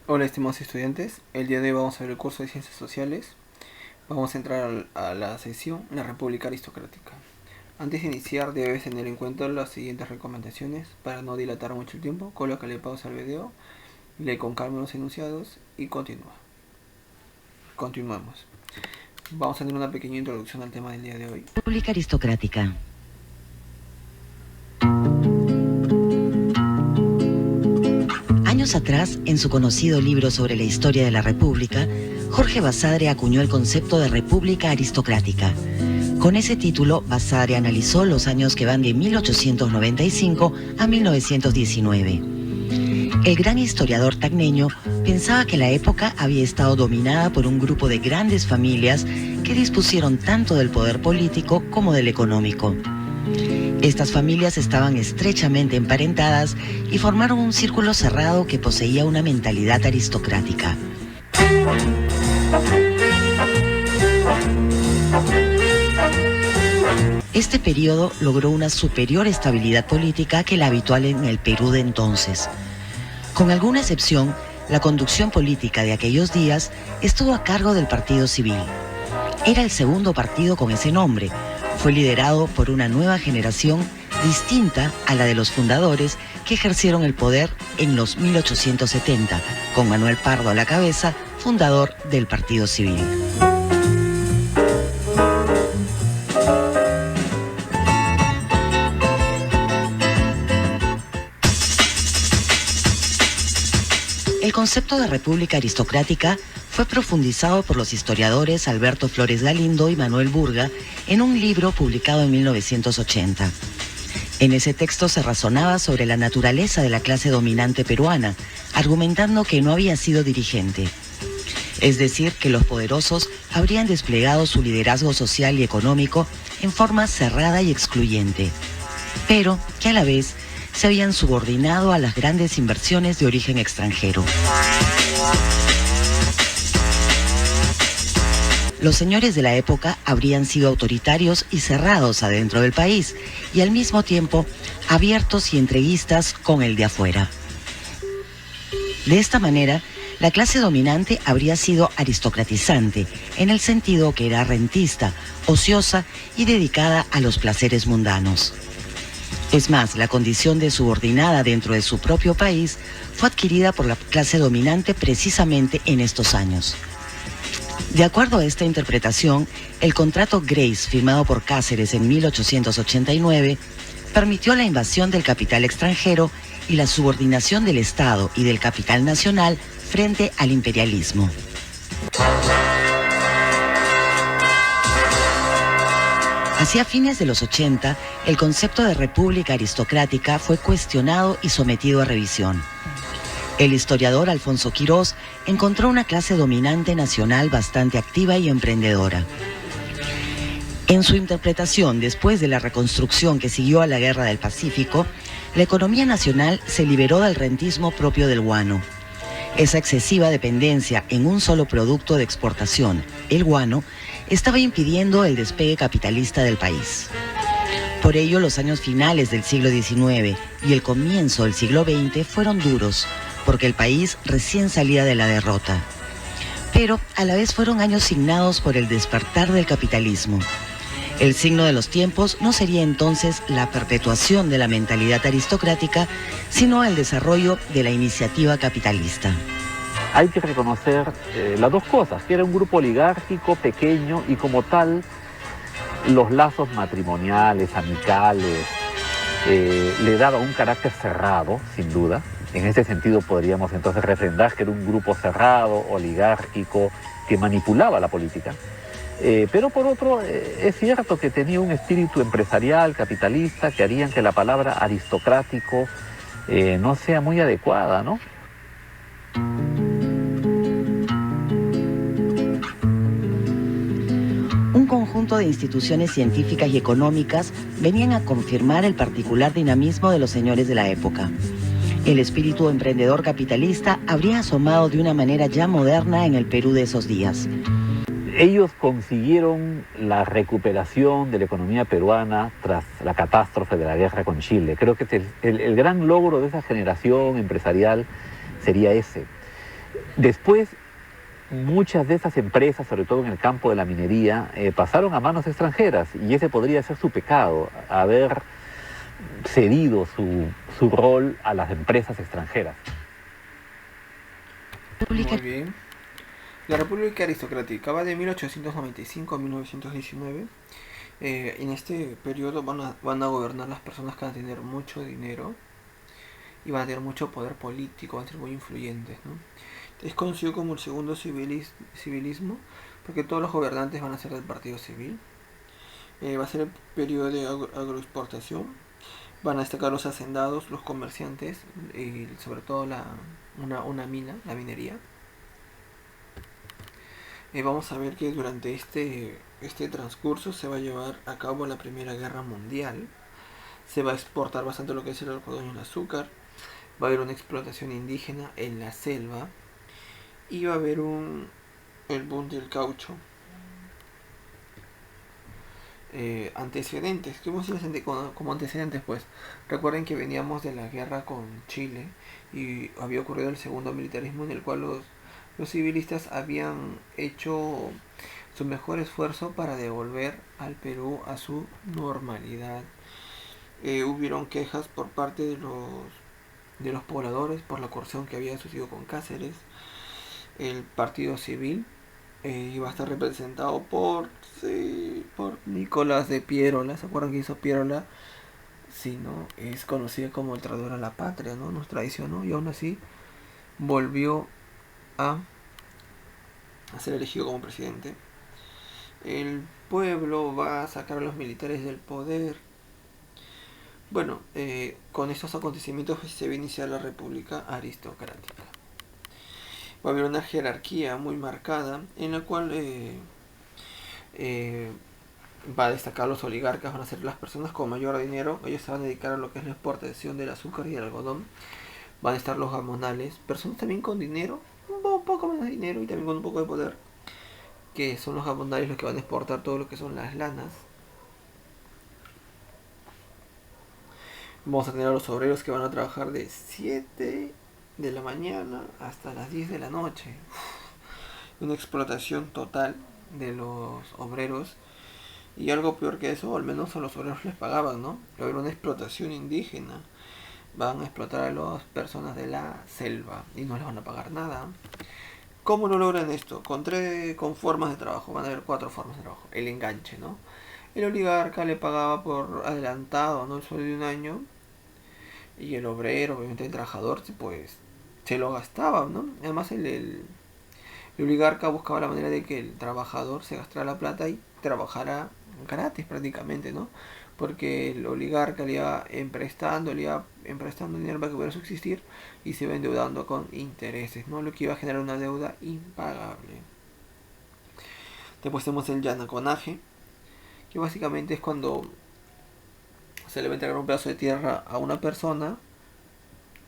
Hola estimados estudiantes, el día de hoy vamos a ver el curso de Ciencias Sociales. Vamos a entrar a la sección La República Aristocrática. Antes de iniciar debes tener en cuenta las siguientes recomendaciones. Para no dilatar mucho el tiempo, colócale pausa al video, lee con calma los enunciados y continúa. Continuamos. Vamos a tener una pequeña introducción al tema del día de hoy. República Aristocrática. Años atrás, en su conocido libro sobre la historia de la República, Jorge Basadre acuñó el concepto de República Aristocrática. Con ese título, Basadre analizó los años que van de 1895 a 1919. El gran historiador tacneño pensaba que la época había estado dominada por un grupo de grandes familias que dispusieron tanto del poder político como del económico. Estas familias estaban estrechamente emparentadas y formaron un círculo cerrado que poseía una mentalidad aristocrática. Este periodo logró una superior estabilidad política que la habitual en el Perú de entonces. Con alguna excepción, la conducción política de aquellos días estuvo a cargo del Partido Civil. Era el segundo partido con ese nombre. Fue liderado por una nueva generación distinta a la de los fundadores que ejercieron el poder en los 1870, con Manuel Pardo a la cabeza, fundador del Partido Civil. El concepto de república aristocrática fue profundizado por los historiadores Alberto Flores Galindo y Manuel Burga en un libro publicado en 1980. En ese texto se razonaba sobre la naturaleza de la clase dominante peruana, argumentando que no había sido dirigente. Es decir, que los poderosos habrían desplegado su liderazgo social y económico en forma cerrada y excluyente, pero que a la vez se habían subordinado a las grandes inversiones de origen extranjero. Los señores de la época habrían sido autoritarios y cerrados adentro del país, y al mismo tiempo abiertos y entreguistas con el de afuera. De esta manera, la clase dominante habría sido aristocratizante, en el sentido que era rentista, ociosa y dedicada a los placeres mundanos. Es más, la condición de subordinada dentro de su propio país fue adquirida por la clase dominante precisamente en estos años. De acuerdo a esta interpretación, el contrato Grace firmado por Cáceres en 1889 permitió la invasión del capital extranjero y la subordinación del Estado y del capital nacional frente al imperialismo. Hacia fines de los 80, el concepto de república aristocrática fue cuestionado y sometido a revisión. El historiador Alfonso Quirós encontró una clase dominante nacional bastante activa y emprendedora. En su interpretación, después de la reconstrucción que siguió a la Guerra del Pacífico, la economía nacional se liberó del rentismo propio del guano. Esa excesiva dependencia en un solo producto de exportación, el guano, estaba impidiendo el despegue capitalista del país. Por ello, los años finales del siglo XIX y el comienzo del siglo XX fueron duros, porque el país recién salía de la derrota. Pero a la vez fueron años signados por el despertar del capitalismo. El signo de los tiempos no sería entonces la perpetuación de la mentalidad aristocrática, sino el desarrollo de la iniciativa capitalista. Hay que reconocer las dos cosas, que era un grupo oligárquico pequeño y como tal los lazos matrimoniales, amicales, le daba un carácter cerrado, sin duda. En ese sentido podríamos entonces refrendar que era un grupo cerrado, oligárquico, que manipulaba la política. Pero por otro, es cierto que tenía un espíritu empresarial, capitalista, que harían que la palabra aristocrático no sea muy adecuada, ¿no? Un conjunto de instituciones científicas y económicas venían a confirmar el particular dinamismo de los señores de la época. El espíritu emprendedor capitalista habría asomado de una manera ya moderna en el Perú de esos días. Ellos consiguieron la recuperación de la economía peruana tras la catástrofe de la guerra con Chile. Creo que el gran logro de esa generación empresarial sería ese. Después, muchas de esas empresas, sobre todo en el campo de la minería, pasaron a manos extranjeras y ese podría ser su pecado, haber cedido su rol a las empresas extranjeras. Muy bien. La República Aristocrática va de 1895 a 1919. En este periodo van a gobernar las personas que van a tener mucho dinero y van a tener mucho poder político, van a ser muy influyentes, ¿no? Es conocido como el segundo civilismo porque todos los gobernantes van a ser del partido civil. Va a ser el periodo de agroexportación. Van a destacar los hacendados, los comerciantes y sobre todo una mina, la minería. Vamos a ver que durante este transcurso se va a llevar a cabo la Primera Guerra Mundial. Se va a exportar bastante lo que es el algodón y el azúcar. Va a haber una explotación indígena en la selva. Y va a haber el boom del caucho. Antecedentes. ¿Qué hemos como antecedentes? Pues recuerden que veníamos de la guerra con Chile y había ocurrido el segundo militarismo en el cual los civilistas habían hecho su mejor esfuerzo para devolver al Perú a su normalidad. Hubieron quejas por parte de los pobladores por la coerción que había sucedido con Cáceres. El partido civil iba a estar representado por Nicolás de Pierola. ¿Se acuerdan que hizo Pierola? Sí, ¿no? Es conocido como el traidor a la patria, ¿no? Nos traicionó y aún así volvió a ser elegido como presidente. El pueblo va a sacar a los militares del poder. Bueno, con estos acontecimientos se va a iniciar la República Aristocrática. Va a haber una jerarquía muy marcada en la cual va a destacar los oligarcas, van a ser las personas con mayor dinero. Ellos se van a dedicar a lo que es la exportación del azúcar y el algodón. Van a estar los gamonales, personas también con dinero, un poco menos de dinero y también con un poco de poder, que son los gamonales los que van a exportar todo lo que son las lanas. Vamos a tener a los obreros que van a trabajar de 7 de la mañana hasta las 10 de la noche. Una explotación total de los obreros. Y algo peor que eso, al menos a los obreros les pagaban, ¿no? Va a haber una explotación indígena. Van a explotar a las personas de la selva y no les van a pagar nada. ¿Cómo lo logran esto? Con formas de trabajo. Van a haber 4 formas de trabajo. El enganche, ¿no? El oligarca le pagaba por adelantado, ¿no? El sueldo de un año. Y el obrero, obviamente el trabajador, pues se lo gastaba, ¿no? Además el oligarca buscaba la manera de que el trabajador se gastara la plata y trabajara gratis prácticamente, ¿no? Porque el oligarca le iba emprestando dinero para que pudiera subsistir y se iba endeudando con intereses, ¿no? Lo que iba a generar una deuda impagable. Después tenemos el yanaconaje, que básicamente es cuando se le va a entregar un pedazo de tierra a una persona.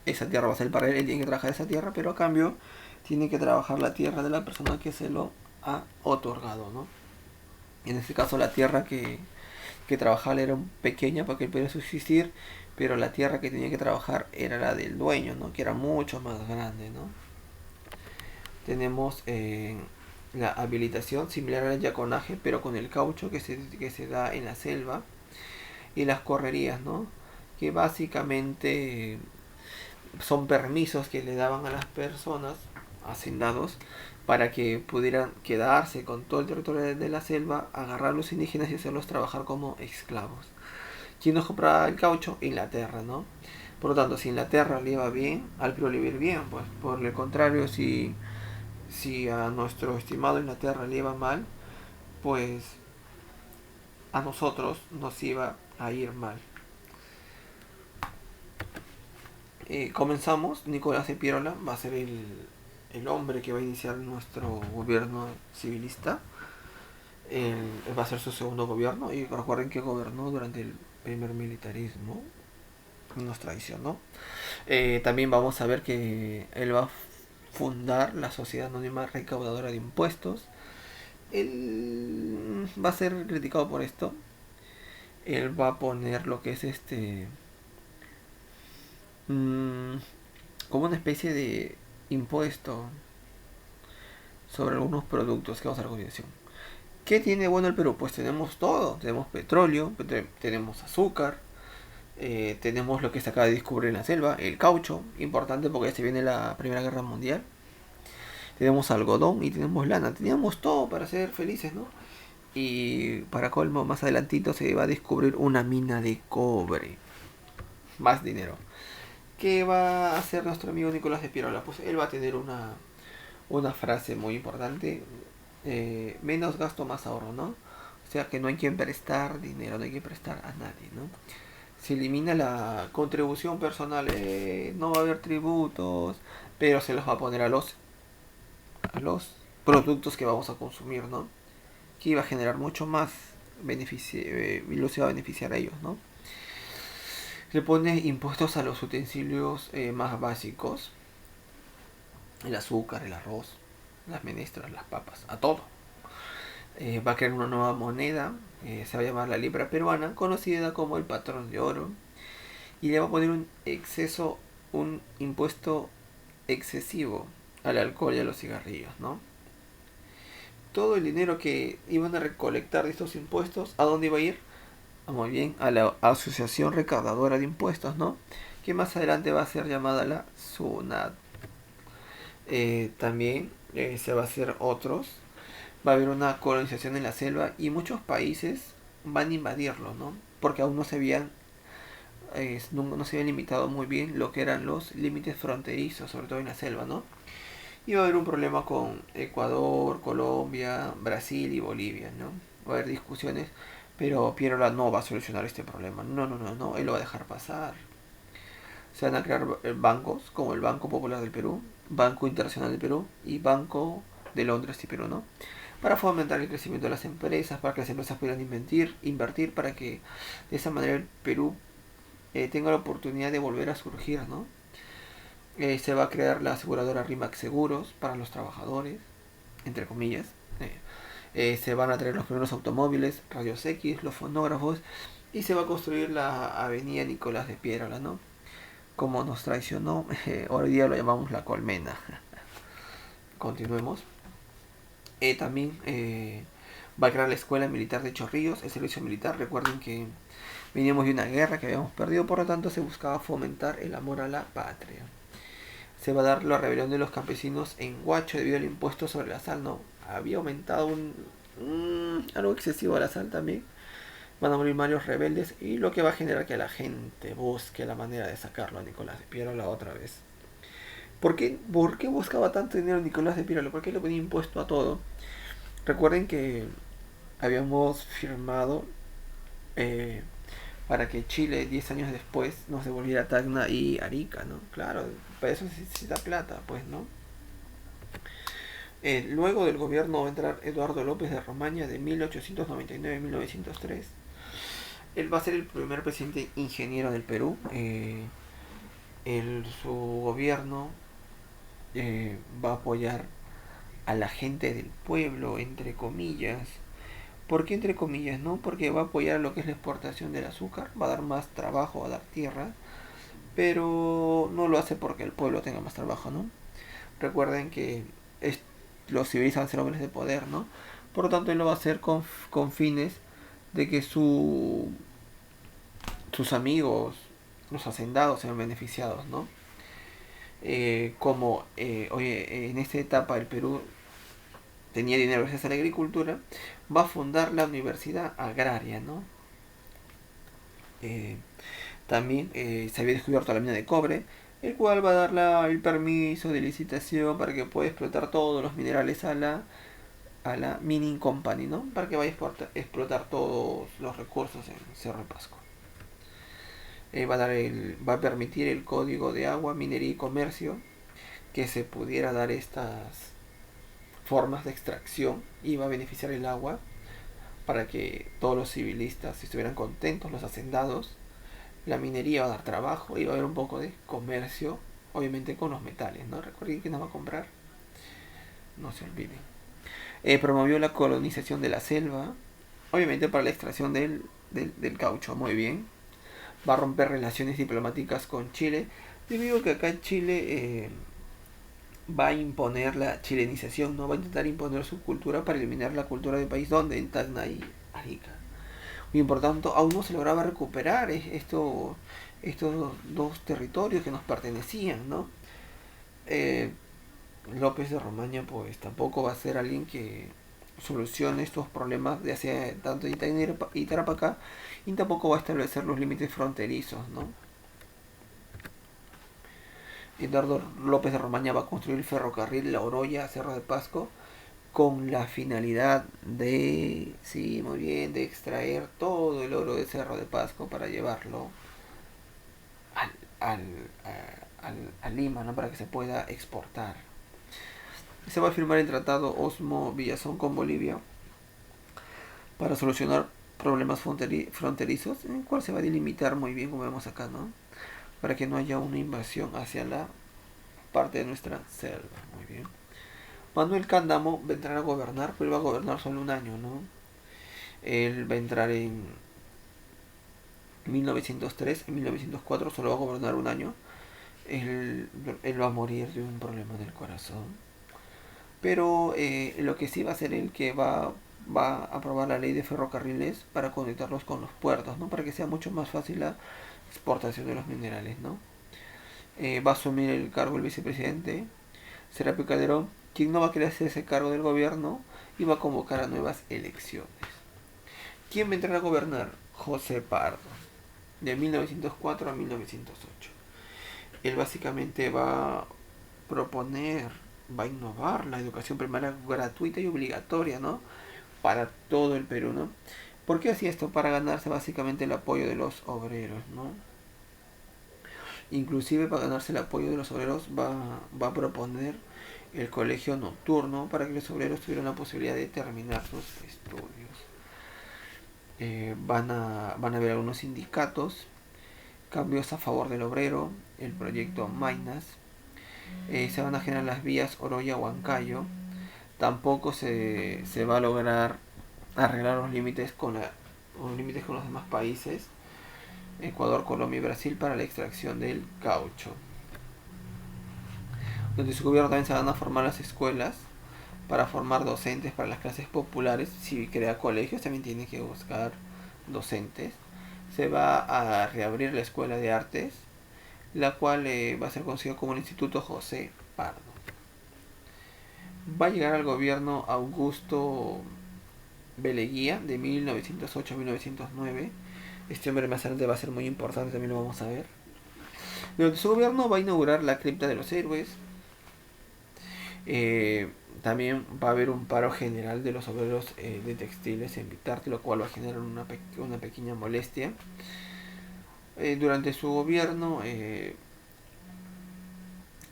Esa tierra va a ser para él, él tiene que trabajar esa tierra, pero a cambio tiene que trabajar la tierra de la persona que se lo ha otorgado, ¿no? En este caso la tierra que trabajaba era pequeña para que él pudiera subsistir, pero la tierra que tenía que trabajar era la del dueño, ¿no? Que era mucho más grande, ¿no? Tenemos la habilitación similar al yaconaje, pero con el caucho que se da en la selva, y las correrías, ¿no? Que básicamente son permisos que le daban a las personas, hacendados, para que pudieran quedarse con todo el territorio de la selva, agarrar a los indígenas y hacerlos trabajar como esclavos. ¿Quién nos compraba el caucho? Inglaterra, ¿no? Por lo tanto, si Inglaterra le iba bien, al Perú le iba bien, pues por el contrario, si a nuestro estimado Inglaterra le iba mal, pues a nosotros nos iba a ir mal. Comenzamos. Nicolás de Pierola va a ser el hombre que va a iniciar nuestro gobierno civilista. Va a ser su segundo gobierno y recuerden que gobernó durante el primer militarismo, nos traicionó. También vamos a ver que él va a fundar la Sociedad Anónima Recaudadora de Impuestos. Él va a ser criticado por esto. Él va a poner lo que es como una especie de impuesto sobre algunos productos que vamos a ver a continuación. ¿Qué tiene bueno el Perú? Pues tenemos todo. Tenemos petróleo, tenemos azúcar, tenemos lo que se acaba de descubrir en la selva, el caucho, importante porque ya se viene la Primera Guerra Mundial. Tenemos algodón y tenemos lana. Teníamos todo para ser felices, ¿no? Y para colmo, más adelantito se va a descubrir una mina de cobre. Más dinero. ¿Qué va a hacer nuestro amigo Nicolás de Piérola? Pues él va a tener una frase muy importante. Menos gasto, más ahorro, ¿no? O sea que no hay que prestar dinero, no hay que prestar a nadie, ¿no? Se elimina la contribución personal, no va a haber tributos, pero se los va a poner a los productos que vamos a consumir, ¿no? Que iba a generar mucho más beneficio, y los iba a beneficiar a ellos, ¿no? Le pone impuestos a los utensilios más básicos, el azúcar, el arroz, las menestras, las papas, a todo. Va a crear una nueva moneda, se va a llamar la libra peruana, conocida como el patrón de oro, y le va a poner un impuesto excesivo al alcohol y a los cigarrillos, ¿no? Todo el dinero que iban a recolectar de estos impuestos, ¿a dónde iba a ir? Muy bien, a la Asociación Recaudadora de Impuestos, ¿no? Que más adelante va a ser llamada la SUNAT. También se va a hacer otros. Va a haber una colonización en la selva y muchos países van a invadirlo, ¿no? Porque aún no se habían limitado muy bien lo que eran los límites fronterizos, sobre todo en la selva, ¿no? Y va a haber un problema con Ecuador, Colombia, Brasil y Bolivia, ¿no? Va a haber discusiones, pero Piérola no va a solucionar este problema. No, él lo va a dejar pasar. Se van a crear bancos como el Banco Popular del Perú, Banco Internacional del Perú y Banco de Londres y Perú, ¿no? Para fomentar el crecimiento de las empresas, para que las empresas puedan invertir para que de esa manera el Perú tenga la oportunidad de volver a surgir, ¿no? Se va a crear la aseguradora RIMAX Seguros para los trabajadores, entre comillas. Se van a traer los primeros automóviles, radios X, los fonógrafos, y se va a construir la avenida Nicolás de Piérola, ¿no? Como nos traicionó, hoy día lo llamamos la Colmena. Continuemos. También va a crear la Escuela Militar de Chorrillos, el servicio militar. Recuerden que veníamos de una guerra que habíamos perdido, por lo tanto se buscaba fomentar el amor a la patria. Se va a dar la rebelión de los campesinos en Huacho debido al impuesto sobre la sal, ¿no? Había aumentado algo excesivo a la sal también. Van a morir varios rebeldes y lo que va a generar que la gente busque la manera de sacarlo a Nicolás de Piérola otra vez. ¿Por qué buscaba tanto dinero Nicolás de Piérola? ¿Por qué le ponía impuesto a todo? Recuerden que habíamos firmado para que Chile 10 años después nos devolviera Tacna y Arica, ¿no? Claro, para eso se necesita plata, pues, ¿no? Luego del gobierno va a entrar Eduardo López de Romaña de 1899 a 1903. Él va a ser el primer presidente ingeniero del Perú. Su gobierno va a apoyar a la gente del pueblo, entre comillas. ¿Por qué entre comillas? No, porque va a apoyar lo que es la exportación del azúcar, va a dar más trabajo, va a dar tierra, pero no lo hace porque el pueblo tenga más trabajo, ¿no? Recuerden que los civiles van a ser hombres de poder, ¿no? Por lo tanto, él lo va a hacer con fines de que sus amigos, los hacendados, sean beneficiados, ¿no? En esta etapa el Perú tenía dinero gracias a la agricultura, va a fundar la Universidad Agraria, ¿no? También se había descubierto la mina de cobre, el cual va a dar el permiso de licitación para que pueda explotar todos los minerales a la Mining Company, ¿no? Para que vaya a explotar todos los recursos en Cerro de Pasco. Va a permitir el código de agua, minería y comercio, que se pudiera dar estas formas de extracción y va a beneficiar el agua para que todos los civilistas estuvieran contentos, los hacendados. La minería va a dar trabajo y va a haber un poco de comercio, obviamente con los metales, ¿no? Recuerden que nos va a comprar, no se olviden. Promovió la colonización de la selva, obviamente para la extracción del caucho, muy bien. Va a romper relaciones diplomáticas con Chile, debido a que acá en Chile va a imponer la chilenización, no va a intentar imponer su cultura para eliminar la cultura del país donde en Tacna y Arica. Y por tanto aún no se lograba recuperar estos dos territorios que nos pertenecían, ¿no? López de Romaña pues tampoco va a ser alguien que solucione estos problemas de hacia tanto de Itaña y Tarapacá, y tampoco va a establecer los límites fronterizos, ¿no? Eduardo López de Romaña va a construir el ferrocarril La Oroya a Cerro de Pasco con la finalidad de, sí, muy bien, de extraer todo el oro de Cerro de Pasco para llevarlo al, al, a Lima, ¿no? Para que se pueda exportar. Se va a firmar el tratado Osmo Villazón con Bolivia para solucionar problemas fronterizos, en el cual se va a delimitar muy bien, como vemos acá, ¿no? Para que no haya una invasión hacia la parte de nuestra selva. Muy bien. Manuel Cándamo va a entrar a gobernar, pero va a gobernar solo un año, ¿no? Él va a entrar en 1903, en 1904 solo va a gobernar un año. Él va a morir de un problema del corazón. Pero lo que sí va a ser el que va a aprobar la ley de ferrocarriles para conectarlos con los puertos, ¿no? Para que sea mucho más fácil la exportación de los minerales, ¿no? Va a asumir el cargo el vicepresidente Serapio Calderón, quien no va a querer hacer ese cargo del gobierno y va a convocar a nuevas elecciones. ¿Quién va a entrar a gobernar? José Pardo, de 1904 a 1908. Él básicamente va a proponer, va a innovar la educación primaria gratuita y obligatoria, ¿no? Para todo el Perú, ¿no? ¿Por qué hacía esto? Para ganarse básicamente el apoyo de los obreros, ¿no? Inclusive para ganarse el apoyo de los obreros va a proponer el colegio nocturno para que los obreros tuvieran la posibilidad de terminar sus estudios. Van a haber algunos sindicatos, cambios a favor del obrero, el proyecto Mainas. Se van a generar las vías Oroya-Huancayo. Tampoco se va a lograr arreglar los límites con los demás países, Ecuador, Colombia y Brasil, para la extracción del caucho. Durante su gobierno también se van a formar las escuelas para formar docentes para las clases populares. Si crea colegios también tiene que buscar docentes. Se va a reabrir la escuela de artes, la cual va a ser conocida como el Instituto José Pardo. Va a llegar al gobierno Augusto Beleguía de 1908 a 1909. Este hombre más adelante va a ser muy importante, también lo vamos a ver. Durante su gobierno va a inaugurar la cripta de los héroes. También va a haber un paro general de los obreros de textiles en Vitarte, lo cual va a generar una pequeña molestia. Durante su gobierno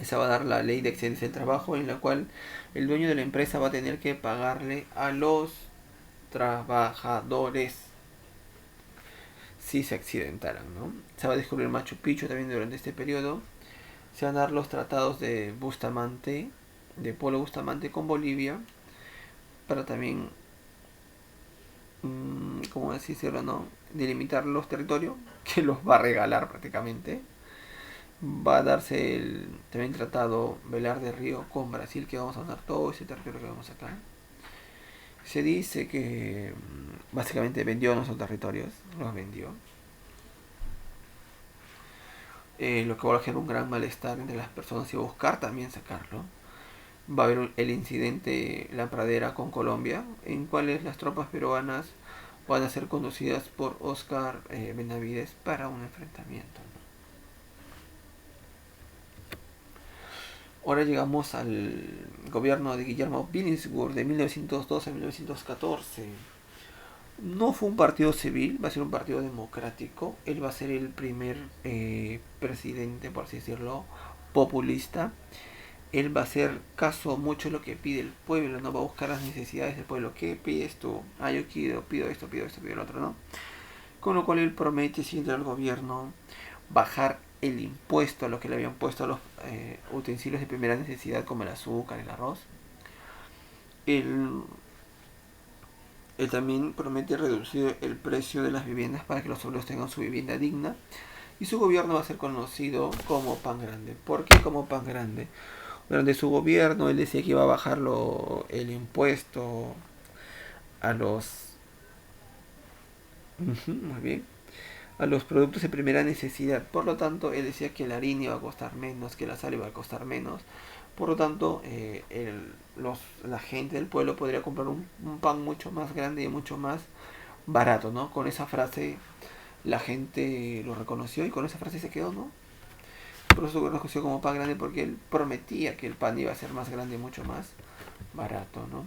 se va a dar la ley de excelencia del trabajo, en la cual el dueño de la empresa va a tener que pagarle a los trabajadores si se accidentaran, ¿no? Se va a descubrir Machu Picchu también durante este periodo. Se van a dar los tratados de Bustamante, de Polo Bustamante con Bolivia, para también, ¿cómo decirlo, no? Delimitar los territorios, que los va a regalar prácticamente. Va a darse también tratado Velar de Río con Brasil, que vamos a dar todo ese territorio que vemos acá. Se dice que básicamente vendió nuestros territorios, los vendió. Lo que va a generar un gran malestar entre las personas y va a buscar también sacarlo. Va a haber el incidente La Pradera con Colombia, en cuales las tropas peruanas van a ser conducidas por Oscar Benavides para un enfrentamiento. Ahora llegamos al gobierno de Guillermo Billinghurst de 1912 a 1914. No fue un partido civil, va a ser un partido democrático. Él va a ser el primer presidente, por así decirlo, populista. Él va a hacer caso mucho a lo que pide el pueblo, no va a buscar las necesidades del pueblo. ¿Qué pides tú? Yo pido esto, pido el otro, ¿no? Con lo cual él promete, si entra al gobierno, bajar el impuesto a lo que le habían puesto a los utensilios de primera necesidad, como el azúcar, el arroz. Él también promete reducir el precio de las viviendas para que los obreros tengan su vivienda digna. Y su gobierno va a ser conocido como Pan Grande. ¿Por qué como Pan Grande? Durante su gobierno él decía que iba a bajar el impuesto a los... muy bien, a los productos de primera necesidad. Por lo tanto, él decía que la harina iba a costar menos, que la sal iba a costar menos. Por lo tanto, la gente del pueblo podría comprar un pan mucho más grande y mucho más barato, ¿no? Con esa frase la gente lo reconoció y con esa frase se quedó, ¿no? Por eso lo reconoció como pan grande, porque él prometía que el pan iba a ser más grande y mucho más barato, ¿no?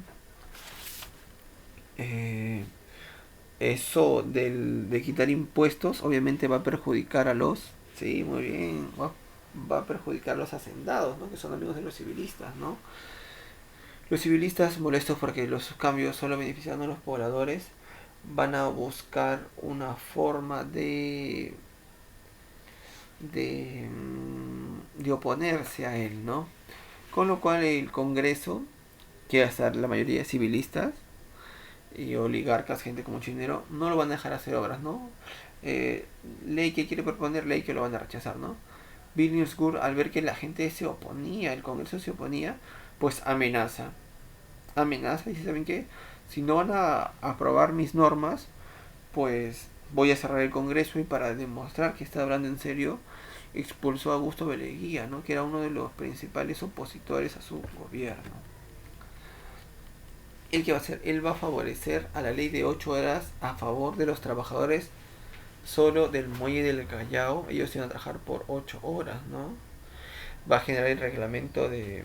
Eh, Eso de quitar impuestos obviamente va a perjudicar a los, sí, muy bien, va a perjudicar a los hacendados, ¿no? Que son amigos de los civilistas, ¿no? Los civilistas, molestos porque los cambios solo benefician a los pobladores, van a buscar una forma de oponerse a él, ¿no? Con lo cual el Congreso, que va a estar la mayoría de civilistas y oligarcas, gente como Chinero, no lo van a dejar hacer obras, ¿no? Ley que quiere proponer, ley que lo van a rechazar, ¿no? Billingsgård, al ver que la gente se oponía, el Congreso se oponía, pues amenaza. Amenaza y dice, ¿saben qué? Si no van a aprobar mis normas, pues voy a cerrar el Congreso, y para demostrar que está hablando en serio, expulsó a Augusto Beleguía, ¿no? Que era uno de los principales opositores a su gobierno. ¿El qué va a hacer? Él va a favorecer a la ley de 8 horas a favor de los trabajadores solo del muelle del Callao. Ellos iban a trabajar por 8 horas, ¿no? Va a generar el reglamento de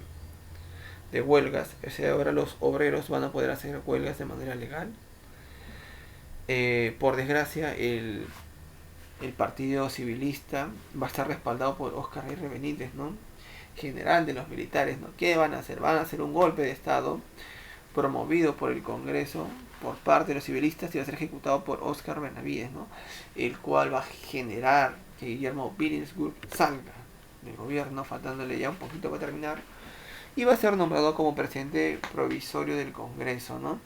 huelgas. O sea, ahora los obreros van a poder hacer huelgas de manera legal. Por desgracia, el partido civilista va a estar respaldado por Óscar Aguirre Benítez, ¿no? General de los militares, ¿no? ¿Qué van a hacer? Van a hacer un golpe de estado promovido por el Congreso por parte de los civilistas y va a ser ejecutado por Óscar Benavides, ¿no? El cual va a generar que Guillermo Billingsgård salga del gobierno, faltándole ya un poquito para terminar, y va a ser nombrado como presidente provisorio del Congreso, ¿no?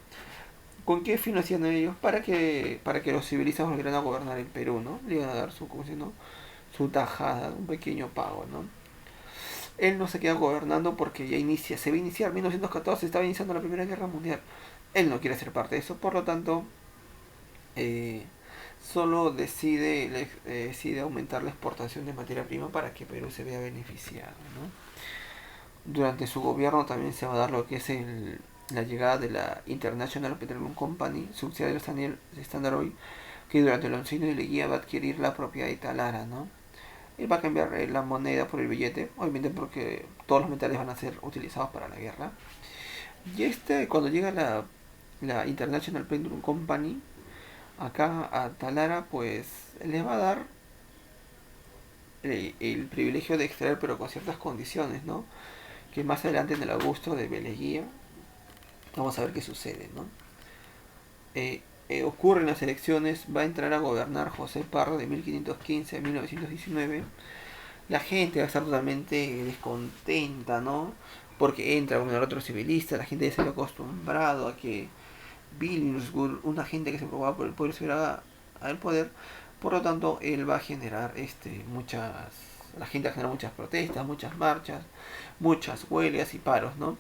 ¿Con qué fin lo hacían ellos? Para que los civilistas volvieran a gobernar el Perú, ¿no? Le iban a dar su, como si, ¿no? Su tajada, un pequeño pago, ¿no? Él no se queda gobernando porque se va a iniciar 1914, estaba iniciando la Primera Guerra Mundial. Él no quiere ser parte de eso, por lo tanto, solo decide aumentar la exportación de materia prima para que Perú se vea beneficiado, ¿no? Durante su gobierno también se va a dar lo que es la llegada de la International Petroleum Company, subsidiaria de Standard Oil, que durante el oncenio de Leguía va a adquirir la propiedad de Talara, ¿no? Él va a cambiar la moneda por el billete, obviamente porque todos los metales van a ser utilizados para la guerra. Y cuando llega la International Petroleum Company acá a Talara, pues les va a dar el privilegio de extraer, pero con ciertas condiciones, ¿no? Que más adelante, en el Augusto de Beleguía, vamos a ver qué sucede, ¿no? Ocurren las elecciones, va a entrar a gobernar José Pardo de 1515 a 1919. La gente va a estar totalmente descontenta, ¿no? Porque entra un otro civilista, la gente ya se había acostumbrado a que Billingsgård, una gente que se preocupaba por el pueblo, se hubiera al poder. Por lo tanto, él va a generar la gente va a generar muchas protestas, muchas marchas, muchas huelgas y paros, ¿no?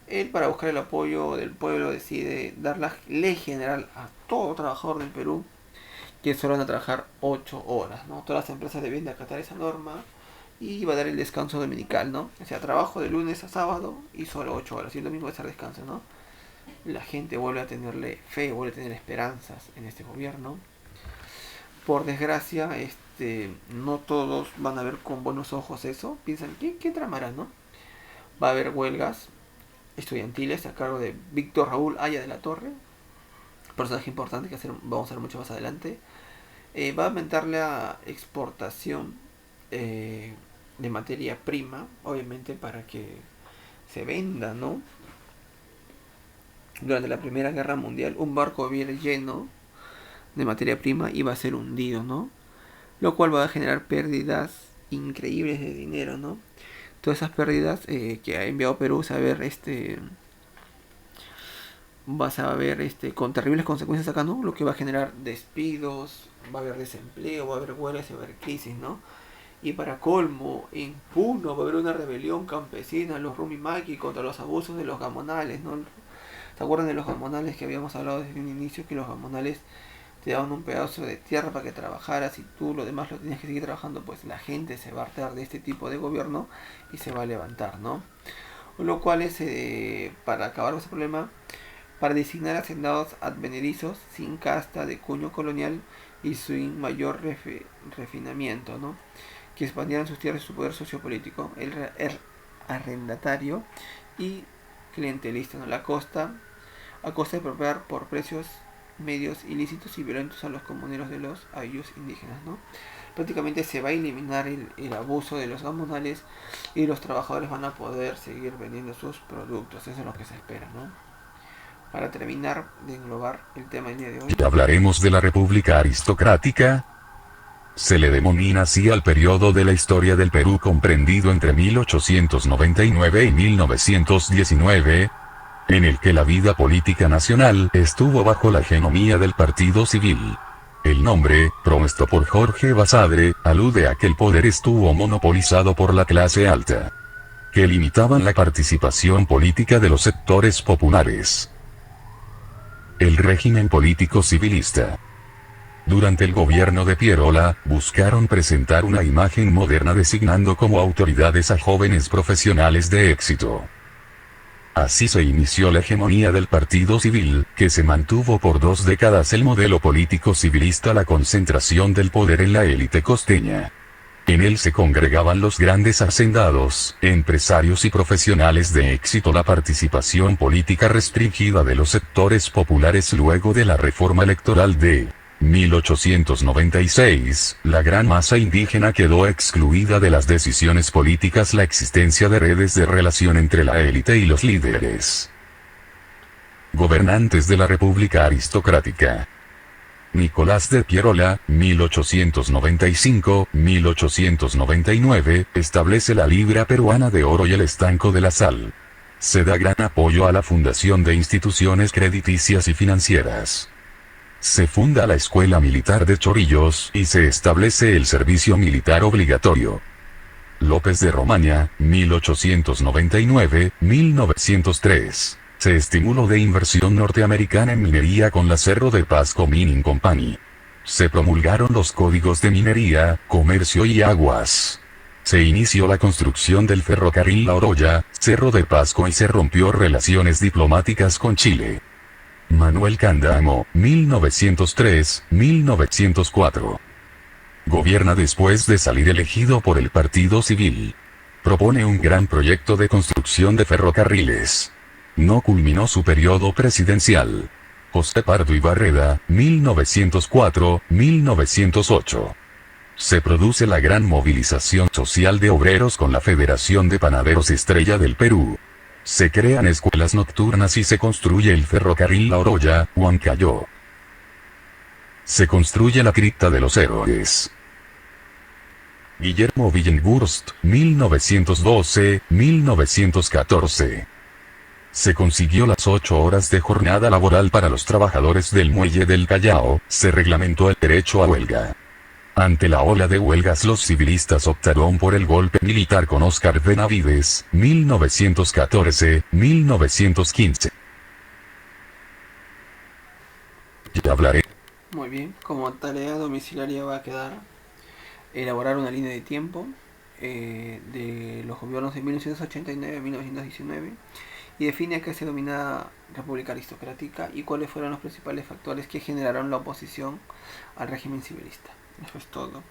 Él, para buscar el apoyo del pueblo, decide dar la ley general a todo trabajador del Perú que solo van a trabajar 8 horas, ¿no? Todas las empresas deben de acatar esa norma y va a dar el descanso dominical, ¿no? O sea, trabajo de lunes a sábado y solo 8 horas, y el domingo va a estar descanso, ¿no? La gente vuelve a tenerle fe, vuelve a tener esperanzas en este gobierno. Por desgracia, no todos van a ver con buenos ojos eso. Piensan, ¿qué tramará, no? Va a haber huelgas estudiantiles a cargo de Víctor Raúl Haya de la Torre, personaje importante que vamos a ver mucho más adelante. Va a aumentar la exportación de materia prima, obviamente para que se venda, ¿no? Durante la Primera Guerra Mundial, un barco bien lleno de materia prima iba a ser hundido, ¿no? Lo cual va a generar pérdidas increíbles de dinero, ¿no? Todas esas pérdidas que ha enviado Perú vas a ver con terribles consecuencias acá, ¿no? Lo que va a generar despidos, va a haber desempleo, va a haber huelgas y va a haber crisis, ¿no? Y para colmo, en Puno va a haber una rebelión campesina, los Rumimaki, contra los abusos de los gamonales, ¿no? ¿Se acuerdan de los gamonales que habíamos hablado desde un inicio? Que los gamonales te daban un pedazo de tierra para que trabajaras y tú lo demás lo tenías que seguir trabajando. Pues la gente se va a hartar de este tipo de gobierno y se va a levantar, ¿no? Lo cual es, para acabar con ese problema, para designar hacendados advenedizos sin casta de cuño colonial y sin mayor refinamiento, ¿no? Que expandieran sus tierras y su poder sociopolítico, el arrendatario y clientelista, ¿no? A costa de apropiar por precios medios ilícitos y violentos a los comuneros de los ayllus indígenas, ¿no? Prácticamente se va a eliminar el abuso de los gamonales y los trabajadores van a poder seguir vendiendo sus productos. Eso es lo que se espera, ¿no? Para terminar de englobar el tema del día de hoy, hablaremos de la República Aristocrática. Se le denomina así al periodo de la historia del Perú comprendido entre 1899 y 1919, en el que la vida política nacional estuvo bajo la hegemonía del Partido Civil. El nombre, propuesto por Jorge Basadre, alude a que el poder estuvo monopolizado por la clase alta, que limitaban la participación política de los sectores populares. El régimen político civilista. Durante el gobierno de Pierola, buscaron presentar una imagen moderna designando como autoridades a jóvenes profesionales de éxito. Así se inició la hegemonía del Partido Civil, que se mantuvo por 2 décadas el modelo político civilista, la concentración del poder en la élite costeña. En él se congregaban los grandes hacendados, empresarios y profesionales de éxito. La participación política restringida de los sectores populares luego de la reforma electoral de 1896, la gran masa indígena quedó excluida de las decisiones políticas. La existencia de redes de relación entre la élite y los líderes gobernantes de la República Aristocrática. Nicolás de Pierola, 1895-1899, establece la libra peruana de oro y el estanco de la sal. Se da gran apoyo a la fundación de instituciones crediticias y financieras. Se funda la Escuela Militar de Chorrillos y se establece el servicio militar obligatorio. López de Romaña, 1899-1903. Se estimuló de inversión norteamericana en minería con la Cerro de Pasco Mining Company. Se promulgaron los códigos de minería, comercio y aguas. Se inició la construcción del ferrocarril La Oroya, Cerro de Pasco y se rompió relaciones diplomáticas con Chile. Manuel Cándamo, 1903-1904. Gobierna después de salir elegido por el Partido Civil. Propone un gran proyecto de construcción de ferrocarriles. No culminó su periodo presidencial. José Pardo y Barreda, 1904-1908. Se produce la gran movilización social de obreros con la Federación de Panaderos Estrella del Perú. Se crean escuelas nocturnas y se construye el ferrocarril La Oroya, Huancayo. Se construye la cripta de los héroes. Guillermo Billinghurst, 1912-1914. Se consiguió las 8 horas de jornada laboral para los trabajadores del muelle del Callao, se reglamentó el derecho a huelga. Ante la ola de huelgas los civilistas optaron por el golpe militar con Óscar Benavides, 1914-1915. Ya hablaré. muy bien, como tarea domiciliaria va a quedar elaborar una línea de tiempo de los gobiernos de 1989 a 1919 y define a qué se denomina República Aristocrática y cuáles fueron los principales factores que generaron la oposición al régimen civilista. Eso es todo.